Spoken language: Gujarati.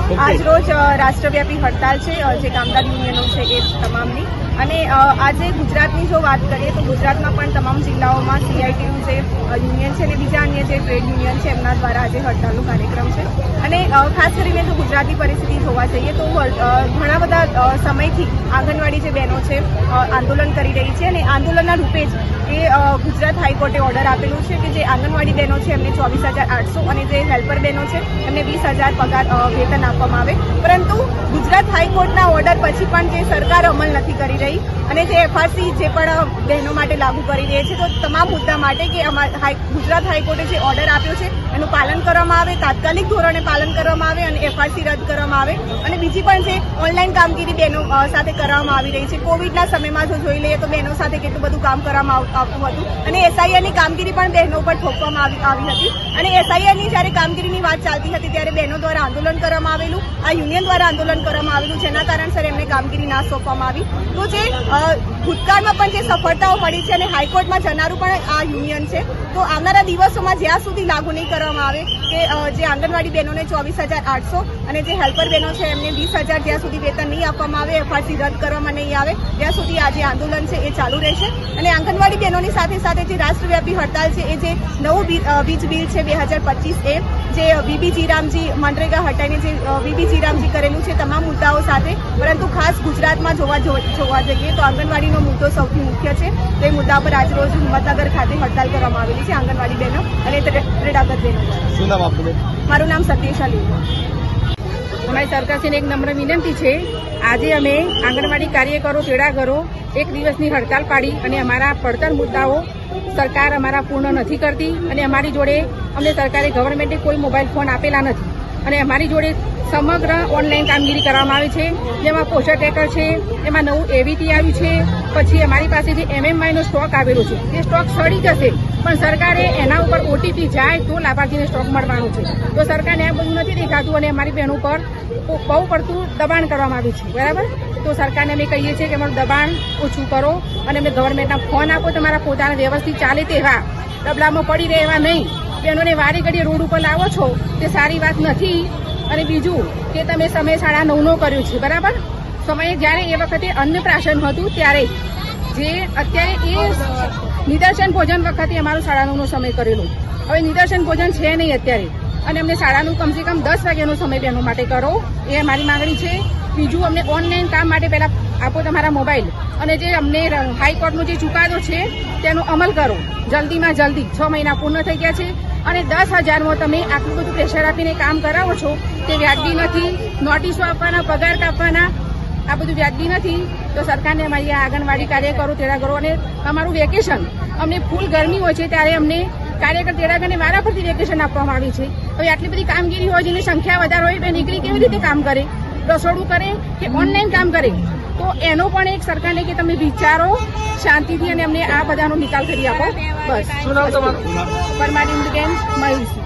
આજરોજ રાષ્ટ્રવ્યાપી હડતાલ છે જે કામદાર યુનિયનો છે એ તમામની અને આજે ગુજરાતની જો વાત કરીએ તો ગુજરાતમાં પણ તમામ જિલ્લાઓમાં સીઆઈટીયુ જે યુનિયન છે અને બીજા અન્ય જે ટ્રેડ યુનિયન છે એમના દ્વારા આજે હડતાલનો કાર્યક્રમ છે અને ખાસ કરીને જો ગુજરાતની પરિસ્થિતિ જોવા જઈએ તો ઘણા બધા સમયથી આંગણવાડી જે બહેનો છે આંદોલન કરી રહી છે અને આંદોલનના રૂપે જ એ ગુજરાત હાઈકોર્ટે ઓર્ડર આપેલું છે કે જે આંગણવાડી બહેનો છે એમને 24,800 અને જે હેલ્પર બહેનો છે એમને 20,000 પગાર વેતન આપવામાં આવે, પરંતુ ગુજરાત હાઈકોર્ટના ઓર્ડર પછી પણ જે સરકાર અમલ નથી કરી રહી અને જે એફઆરસી જે પણ બહેનો માટે લાગુ કરી રહી છે તો તમામ મુદ્દા માટે કે ગુજરાત હાઈકોર્ટે જે ઓર્ડર આપ્યો છે એનું પાલન કરવામાં આવે, તાત્કાલિક ધોરણે પાલન કરવામાં આવે અને એફઆરસી રદ કરવામાં આવે અને બીજી પણ જે ઓનલાઈન કામગીરી બહેનો સાથે કરવામાં આવી રહી છે. કોવિડના સમયમાં જો જોઈ લઈએ તો બહેનો સાથે કેટલું બધું કામ કરવામાં આવતું હતું અને એસઆઈઆરની કામગીરી પણ બહેનો પર થોપવામાં આવી હતી અને એસઆઈઆરની જ્યારે કામગીરીની વાત ચાલતી હતી ત્યારે બહેનો દ્વારા આંદોલન કરવામાં આવેલું, આ યુનિયન દ્વારા આંદોલન કરવામાં આવેલું, જેના કારણસર એમને કામગીરી ના સોંપવામાં આવી. તો જે ભૂતકાળમાં પણ જે સફળતાઓ મળી છે અને હાઈકોર્ટમાં જનારું પણ આ યુનિયન છે, તો આવનારા દિવસોમાં જ્યાં સુધી લાગુ નહીં કરવામાં આવે કે જે આંગણવાડી બહેનોને 24,800 અને જે હેલ્પર બહેનો છે એમને 20,000 જ્યાં સુધી વેતન નહીં આપવામાં આવે, એફઆરસી રદ કરવામાં નહીં આવે ત્યાં સુધી આ જે આંદોલન છે એ ચાલુ રહેશે. અને આંગણવાડી બહેનોની સાથે સાથે જે રાષ્ટ્રવ્યાપી હડતાલ છે એ જે નવું વીજ બિલ છે 2025 જે વીબી રામજી મનરેગા હટાઈને જે વીબી રામજી કરેલું છે તમામ મુદ્દાઓ સાથે, પરંતુ ખાસ ગુજરાતમાં જોવા જઈએ તો આંગણવાડીનો મુદ્દો સૌથી મુખ્ય છે. તે મુદ્દા પર આજરોજ હિંમતનગર ખાતે હડતાલ કરવામાં આવેલી છે આંગણવાડી બહેનો અને ત્રેડાગત બહેનો. શું નામ આપનું? મારું નામ સત્યેશા લીંબા. અમારી સરકારશ્રીને એક નમ્ર વિનંતી છે, આજે અમે આંગણવાડી કાર્યકરો તેડાગરો એક દિવસની હડતાલ પાડી અને અમારા પડતર મુદ્દાઓ સરકાર અમારા પૂર્ણ નથી કરતી અને અમારી જોડે અમને સરકારે ગવર્મેન્ટે કોઈ મોબાઈલ ફોન આપેલા નથી અને અમારી જોડે સમગ્ર ઓનલાઈન કામગીરી કરવામાં આવે છે, જેમાં પોસ્ટર ટ્રેકર છે, એમાં નવું એવીટી આવ્યું છે, પછી અમારી પાસે જે MMYનો સ્ટોક આવેલો છે એ સ્ટોક સડી જશે પણ સરકારે એના ઉપર ઓટીપી જાય તો લાભાર્થીને સ્ટોક મળવાનો છે. તો સરકારને આ બધું નથી દેખાતું અને અમારી બહેનો પર બહુ પડતું દબાણ કરવામાં આવ્યું છે, બરાબર. તો સરકારને અમે કહીએ છીએ કે અમારું દબાણ ઓછું કરો અને અમે ગવર્મેન્ટના ફોન આપો, તમારા પોતાના વ્યવસ્થિત ચાલે તેવા, ડબલામાં પડી રહેવા નહીં. બહેનોને વારી ઘડીએ રોડ ઉપર લાવો છો તે સારી વાત નથી. અને બીજું કે તમે સમય 9:30 કર્યો છે, બરાબર. સમયે જ્યારે એ વખતે અન્નપ્રાશન હતું ત્યારે જે અત્યારે એ નિદર્શન ભોજન વખતે અમારું 9:30નો સમય કરેલો, હવે નિદર્શન ભોજન છે નહીં અત્યારે અને અમને 9:30 કમસે કમ 10 વાગ્યાનો સમય બહેનો માટે કરો, એ અમારી માંગણી છે. બીજું અમને ઓનલાઈન કામ માટે પહેલા આપો તમારા મોબાઈલ અને જે અમને હાઈકોર્ટનો જે ચુકાદો છે તેનો અમલ કરો જલ્દીમાં જલ્દી. 6 મહિના પૂર્ણ થઈ ગયા છે અને 10,000માં તમે આટલું બધું પ્રેશર આપીને કામ કરાવો છો તે વ્યાજબી નથી. નોટિસો આપવાના, પગાર કાપવાના, આ બધું વ્યાજબી નથી. તો સરકારને અમારી આ આંગણવાડી કાર્યકરો તેડાગરો અને અમારું વેકેશન, અમને ફૂલ ગરમી હોય છે ત્યારે અમને કાર્યકર તેડાગરને વારા પરથી વેકેશન આપવામાં આવે છે. હવે આટલી બધી કામગીરી હોય જેની સંખ્યા વધારે હોય તો દીકરી કેવી રીતે કામ કરે, રસોડું કરે કે ઓનલાઈન કામ કરે? તો એનો પણ એક સરકારને કે તમે વિચારો શાંતિથી અને અમને આ બધાનો નિકાલ કરી આપો. બસ. શું નામ તમારું? પરમાનન્ટ બેન મયુરસિંહ.